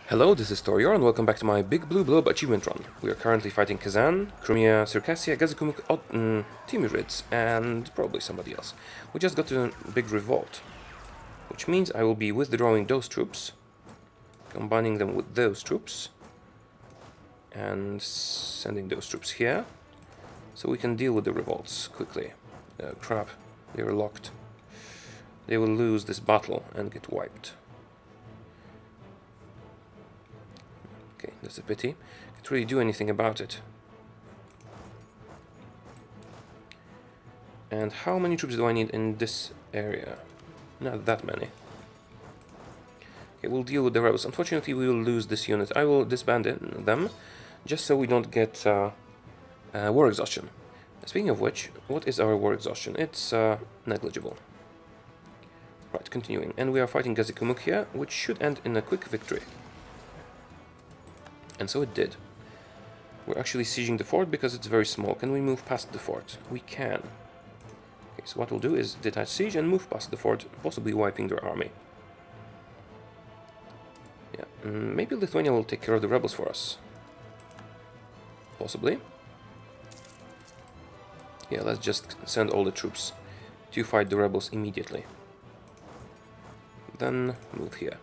Hello, this is Taureor and welcome back to my Big Blue Blob achievement run. We are currently fighting Kazan, Crimea, Circassia, Gazikumuk, Timuris, and probably somebody else. We just got to a big revolt, which means I will be withdrawing those troops, combining them with those troops, and sending those troops here, so we can deal with the revolts quickly. Crap, they are locked. They will lose this battle and get wiped. Okay, that's a pity. Can't really do anything about it. And how many troops do I need in this area? Not that many. Okay, we'll deal with the rebels. Unfortunately, we will lose this unit. I will disband them, just so we don't get war exhaustion. Speaking of which, what is our war exhaustion? It's negligible. Right, continuing. And we are fighting Gazikumuk here, which should end in a quick victory. And so it did. We're actually sieging the fort because it's very small. Can we move past the fort? We can. Okay, so what we'll do is detach siege and move past the fort, possibly wiping their army. Yeah, maybe Lithuania will take care of the rebels for us. Possibly. Yeah, let's just send all the troops to fight the rebels immediately. Then move here.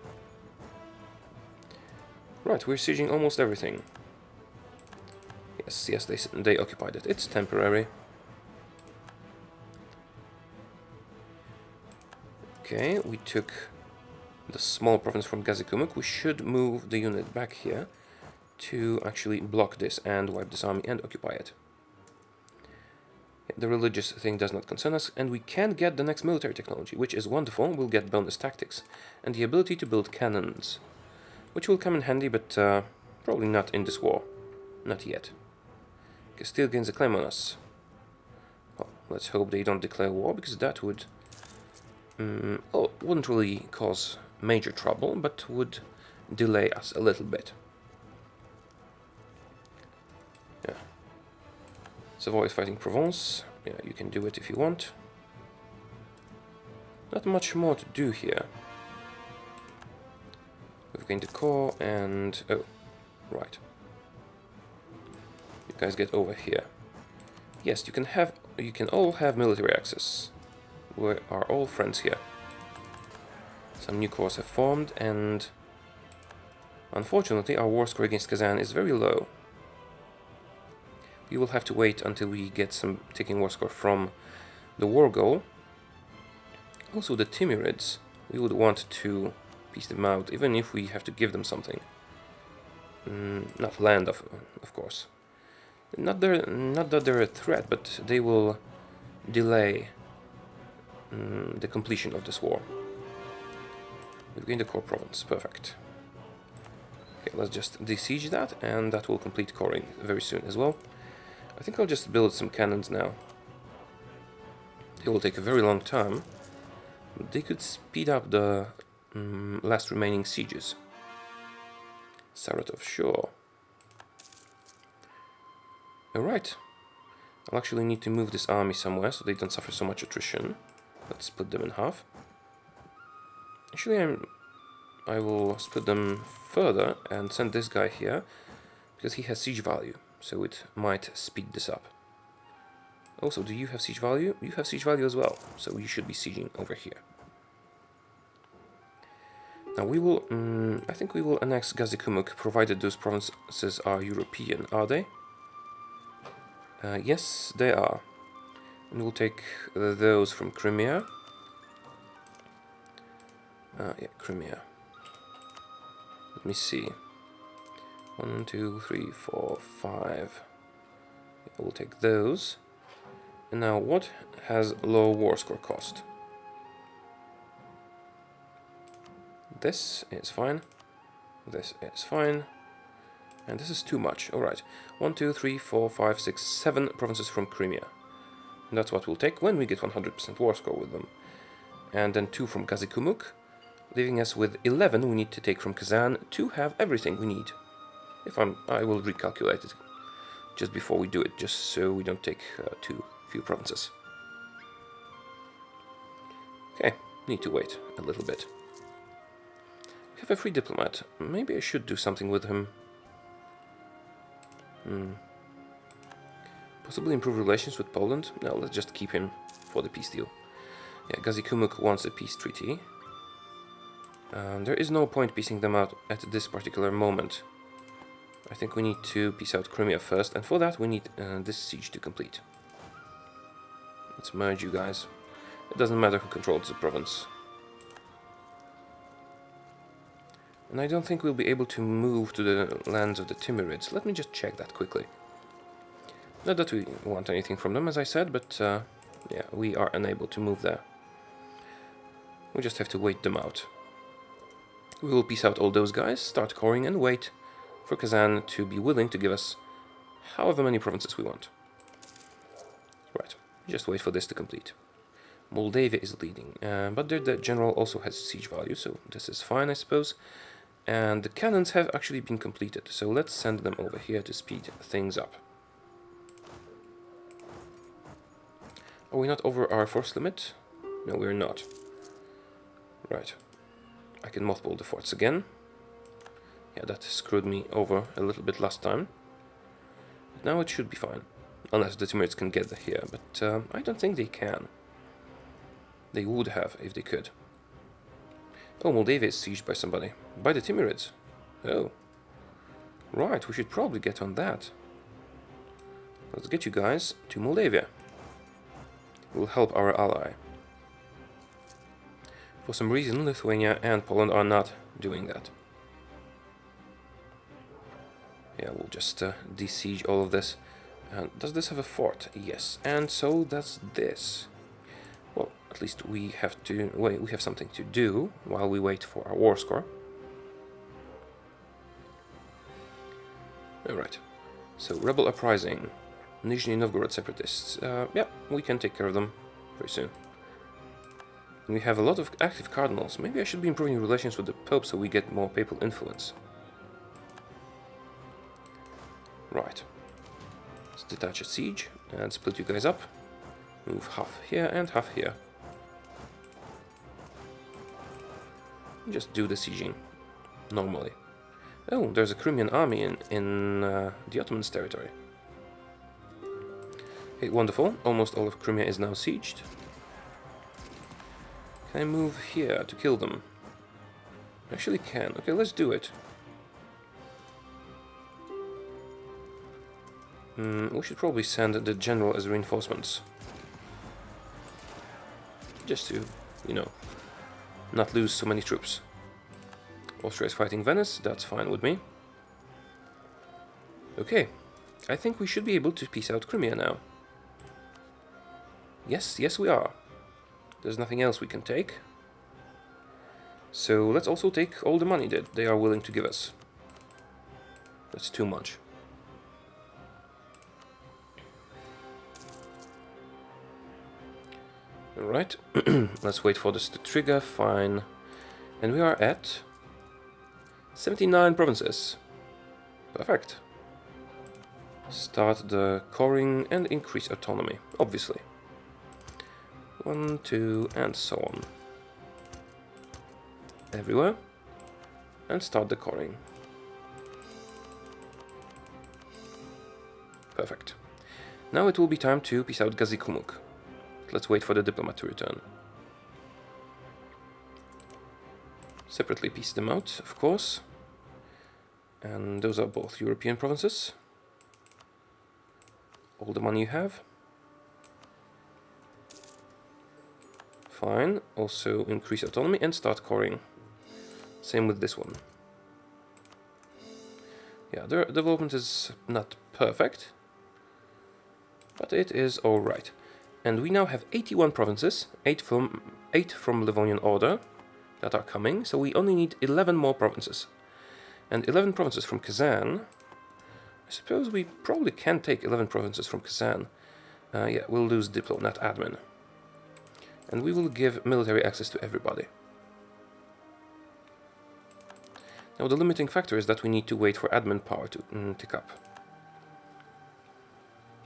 Right, we're sieging almost everything. Yes, they occupied it. It's temporary. Okay, we took the small province from Gazikumuk. We should move the unit back here to actually block this and wipe this army and occupy it. The religious thing does not concern us, and we can get the next military technology, which is wonderful. We'll get bonus tactics and the ability to build cannons, which will come in handy, but probably not in this war. Not yet. Castile gains a claim on us. Well, let's hope they don't declare war, because that would... wouldn't really cause major trouble, but would delay us a little bit. Yeah. Savoy is fighting Provence. Yeah, you can do it if you want. Not much more to do here. We've gained the core and... oh, right. You guys get over here. Yes, you can all have military access. We are all friends here. Some new corps have formed, and unfortunately our war score against Kazan is very low. We will have to wait until we get some ticking war score from the war goal. Also the Timurids, we would want to piece them out, even if we have to give them something. Not land, of course. Not that they're a threat, but they will delay the completion of this war. We've gained the core province, perfect. Okay, let's just besiege that, and that will complete coring very soon as well. I think I'll just build some cannons now. It will take a very long time, but they could speed up the last remaining sieges. Saratov, sure. Alright. I'll actually need to move this army somewhere so they don't suffer so much attrition. Let's split them in half. Actually, I will split them further and send this guy here, because he has siege value, so it might speed this up. Also, do you have siege value? You have siege value as well, so you should be sieging over here. Now we will, I think we will annex Gazikumuk, provided those provinces are European, are they? Yes, they are. And we'll take those from Crimea. Yeah, Crimea. Let me see. 1, 2, 3, 4, 5. We'll take those. And now, what has low war score cost? This is fine. This is fine. And this is too much. Alright. 1, 2, 3, 4, 5, 6, 7 provinces from Crimea. And that's what we'll take when we get 100% war score with them. And then 2 from Gazikumuk, leaving us with 11 we need to take from Kazan to have everything we need. I will recalculate it just before we do it, just so we don't take too few provinces. Okay, need to wait a little bit. have a free diplomat. Maybe I should do something with him. Possibly improve relations with Poland? No, let's just keep him for the peace deal. Yeah, Gazikumuk wants a peace treaty. There is no point piecing them out at this particular moment. I think we need to piece out Crimea first, and for that we need this siege to complete. Let's merge you guys. It doesn't matter who controls the province. And I don't think we'll be able to move to the lands of the Timurids. Let me just check that quickly. Not that we want anything from them, as I said, but yeah, we are unable to move there. We just have to wait them out. We will piece out all those guys, start coring, and wait for Kazan to be willing to give us however many provinces we want. Right, just wait for this to complete. Moldavia is leading, but the general also has siege value, so this is fine, I suppose. And the cannons have actually been completed, so let's send them over here to speed things up. Are we not over our force limit? No, we're not. Right. I can mothball the forts again. Yeah, that screwed me over a little bit last time. But now it should be fine. Unless the Timurids can get here, but I don't think they can. They would have if they could. Oh, Moldavia is sieged by somebody. By the Timurids. Oh. Right, we should probably get on that. Let's get you guys to Moldavia. We'll help our ally. For some reason, Lithuania and Poland are not doing that. Yeah, we'll just de-siege all of this. Does this have a fort? Yes. And so does this. Well, at least we have to wait. We have something to do while we wait for our war score. All right. So rebel uprising, Nizhny Novgorod separatists. Yeah, we can take care of them very soon. We have a lot of active cardinals. Maybe I should be improving relations with the Pope so we get more papal influence. Right. Let's detach a siege and split you guys up. Move half here and half here. Just do the sieging normally. Oh, there's a Crimean army in the Ottomans' territory. Okay, wonderful. Almost all of Crimea is now sieged. Can I move here to kill them? Actually can. Okay, let's do it. We should probably send the general as reinforcements. Just to, you know, not lose so many troops. Austria is fighting Venice, that's fine with me. Okay, I think we should be able to piece out Crimea now. Yes, yes we are. There's nothing else we can take. So let's also take all the money that they are willing to give us. That's too much. Alright, let's wait for this to trigger, fine. And we are at 79 provinces. Perfect. Start the coring and increase autonomy, obviously. 1, 2, and so on. Everywhere. And start the coring. Perfect. Now it will be time to piece out Gazikumuk. Let's wait for the diplomat to return. Separately piece them out, of course. And those are both European provinces. All the money you have. Fine. Also increase autonomy and start coring. Same with this one. Yeah, their development is not perfect, but it is alright. And we now have 81 provinces, 8 from Livonian Order that are coming, so we only need 11 more provinces. And 11 provinces from Kazan. I suppose we probably can take 11 provinces from Kazan. Yeah, we'll lose Diplo, not Admin. And we will give military access to everybody. Now the limiting factor is that we need to wait for admin power to tick up.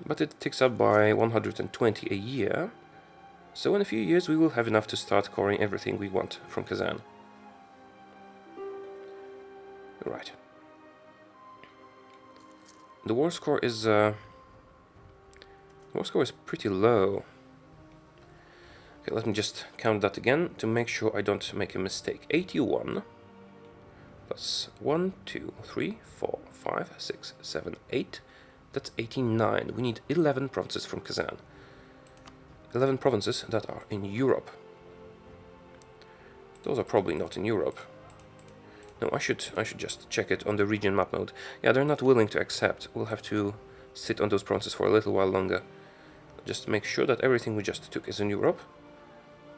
But it ticks up by 120 a year, so in a few years we will have enough to start coring everything we want from Kazan. Right. The war score is pretty low. Okay, let me just count that again to make sure I don't make a mistake. 81 plus 1, 2, 3, 4, 5, 6, 7, 8. That's 89. We need 11 provinces from Kazan. 11 provinces that are in Europe. Those are probably not in Europe. No, I should just check it on the region map mode. Yeah, they're not willing to accept. We'll have to sit on those provinces for a little while longer. Just make sure that everything we just took is in Europe,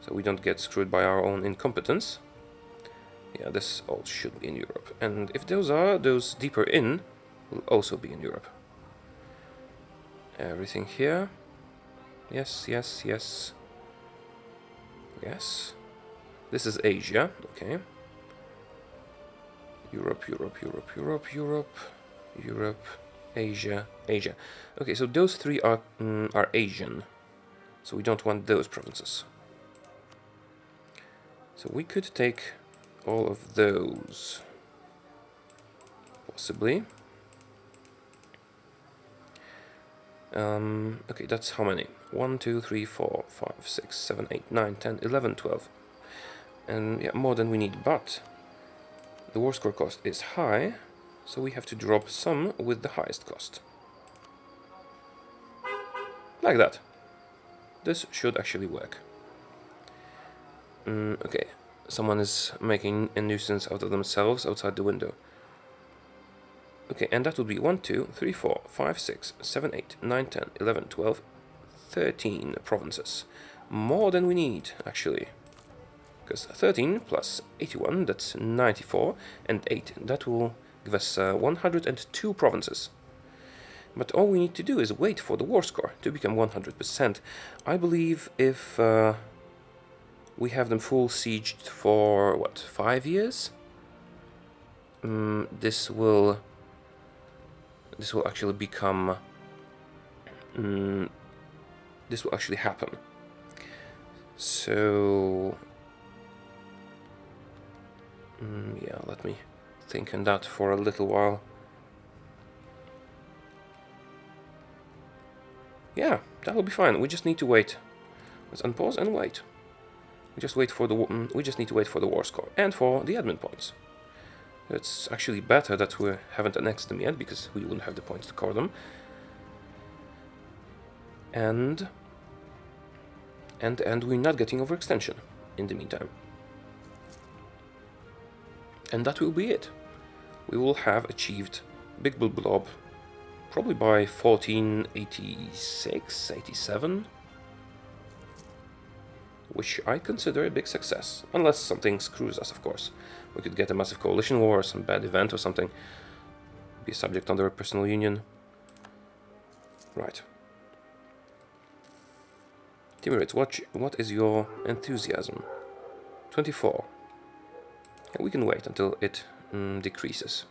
so we don't get screwed by our own incompetence. Yeah, this all should be in Europe. And if those deeper in will also be in Europe. Everything here. Yes, yes, yes. Yes. This is Asia, okay. Europe, Europe, Europe, Europe, Europe, Europe, Asia, Asia. Okay, so those three are Asian. So we don't want those provinces. So we could take all of those. Possibly. Okay, that's how many? 1, 2, 3, 4, 5, 6, 7, 8, 9, 10, 11, 12. And yeah, more than we need, but the war score cost is high, so we have to drop some with the highest cost. Like that. This should actually work. Okay, someone is making a nuisance out of themselves outside the window. Okay, and that would be 1, 2, 3, 4, 5, 6, 7, 8, 9, 10, 11, 12, 13 provinces. More than we need, actually. Because 13 plus 81, that's 94, and 8, that will give us 102 provinces. But all we need to do is wait for the war score to become 100%. I believe if we have them full sieged for, what, 5 years? This will actually become... this will actually happen. So... yeah, let me think on that for a little while. Yeah, that'll be fine. We just need to wait. Let's unpause and wait. We just wait for the. We just need to wait for the war score and for the admin points. It's actually better that we haven't annexed them yet, because we wouldn't have the points to core them. And we're not getting overextension in the meantime. And that will be it. We will have achieved Big Blue Blob probably by 1486, 87, which I consider a big success, unless something screws us, of course. We could get a massive coalition war, some bad event or something, be subject under a personal union. Right. Timuris, what is your enthusiasm? 24. Yeah, we can wait until it decreases.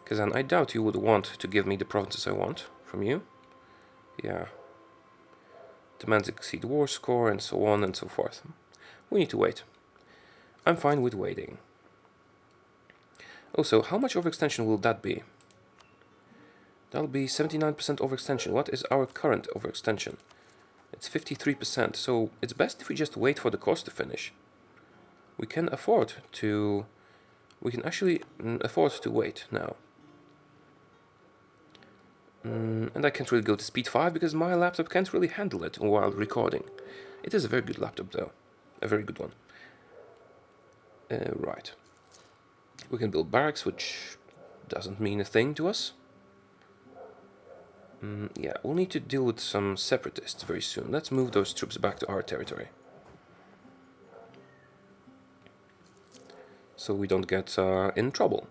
Kazan, I doubt you would want to give me the provinces I want from you. Yeah. Demands exceed war score, and so on and so forth. We need to wait. I'm fine with waiting. Also, how much overextension will that be? That'll be 79% overextension. What is our current overextension? It's 53%, so it's best if we just wait for the cost to finish. We can afford to... We can actually afford to wait now. And I can't really go to speed 5 because my laptop can't really handle it while recording. It is a very good laptop though. A very good one. Right. We can build barracks, which doesn't mean a thing to us. Yeah, we'll need to deal with some separatists very soon. Let's move those troops back to our territory. So we don't get in trouble.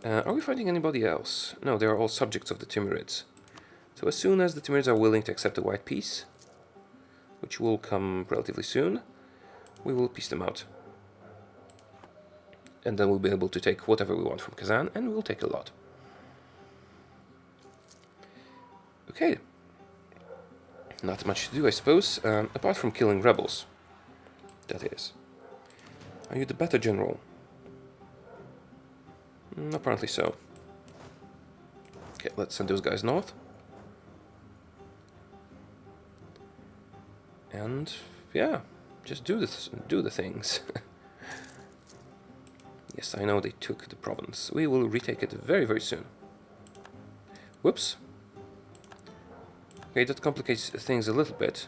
Are we fighting anybody else? No, they are all subjects of the Timurids. So as soon as the Timurids are willing to accept a white peace, which will come relatively soon, we will peace them out. And then we'll be able to take whatever we want from Kazan, and we'll take a lot. Okay. Not much to do, I suppose, apart from killing rebels. That is. Are you the better general? Apparently so. Okay, let's send those guys north. And yeah, just do the things. Yes, I know they took the province. We will retake it very, very soon. Whoops. Okay, that complicates things a little bit.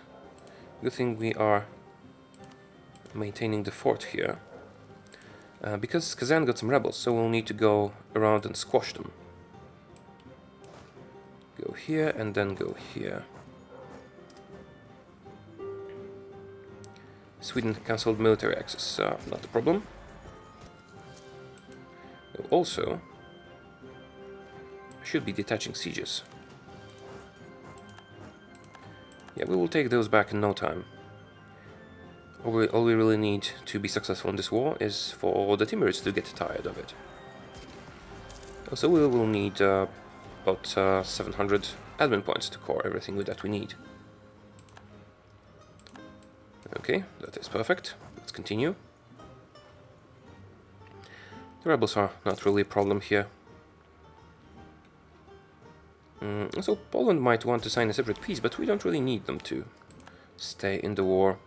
Good thing we are maintaining the fort here. Because Kazan got some rebels, so we'll need to go around and squash them. Go here and then go here. Sweden cancelled military access, not a problem. Also, should be detaching sieges. Yeah, we will take those back in no time. All we really need to be successful in this war is for the Timuris to get tired of it. Also, we will need about 700 admin points to core everything that we need. Okay, that is perfect. Let's continue. The rebels are not really a problem here. So Poland might want to sign a separate peace, but we don't really need them to stay in the war.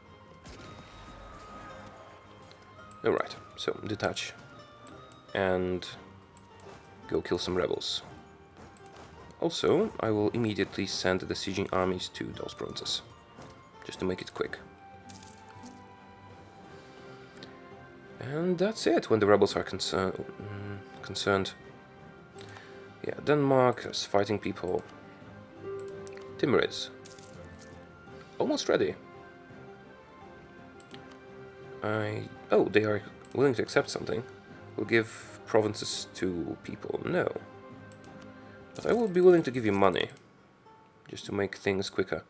Alright, so detach and go kill some rebels. Also, I will immediately send the sieging armies to those provinces, just to make it quick. And that's it when the rebels are concerned. Yeah, Denmark is fighting people. Timuris. Almost ready. Oh, they are willing to accept something. We'll give provinces to people. No. But I will be willing to give you money. Just to make things quicker.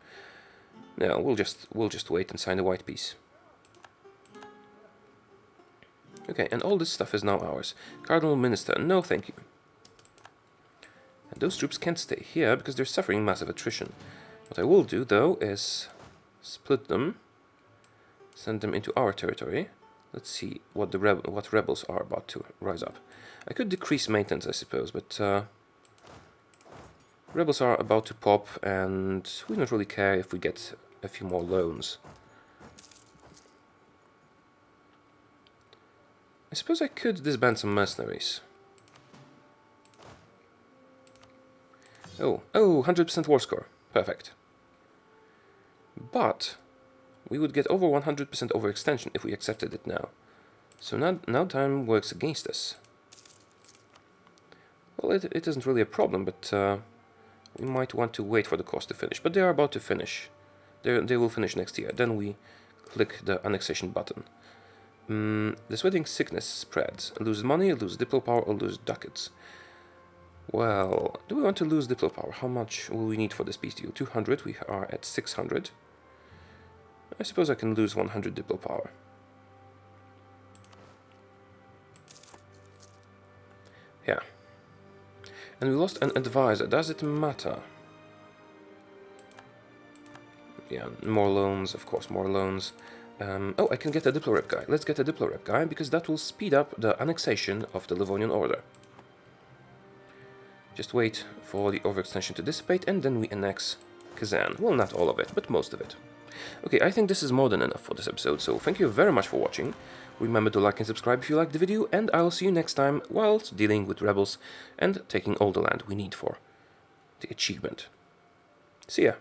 No, we'll just wait and sign the white peace. Okay, and all this stuff is now ours. Cardinal Minister, no thank you. And those troops can't stay here because they're suffering massive attrition. What I will do, though, is split them, send them into our territory. Let's see what rebels are about to rise up. I could decrease maintenance, I suppose, but rebels are about to pop, and we don't really care if we get a few more loans. I suppose I could disband some mercenaries. Oh, 100% war score. Perfect. But we would get over 100% overextension if we accepted it now. So now time works against us. Well, it isn't really a problem, but we might want to wait for the cost to finish. But they are about to finish. They will finish next year. Then we click the annexation button. The sweating sickness spreads. Lose money, lose diplo power, or lose ducats. Well, do we want to lose diplo power? How much will we need for this peace deal? 200, we are at 600. I suppose I can lose 100 diplo power. Yeah. And we lost an advisor. Does it matter? Yeah, more loans, of course, more loans. Oh, I can get a diplo rep guy. Let's get a diplo rep guy, because that will speed up the annexation of the Livonian Order. Just wait for the overextension to dissipate, and then we annex Kazan. Well, not all of it, but most of it. Okay, I think this is more than enough for this episode, so thank you very much for watching. Remember to like and subscribe if you liked the video, and I'll see you next time whilst dealing with rebels and taking all the land we need for the achievement. See ya!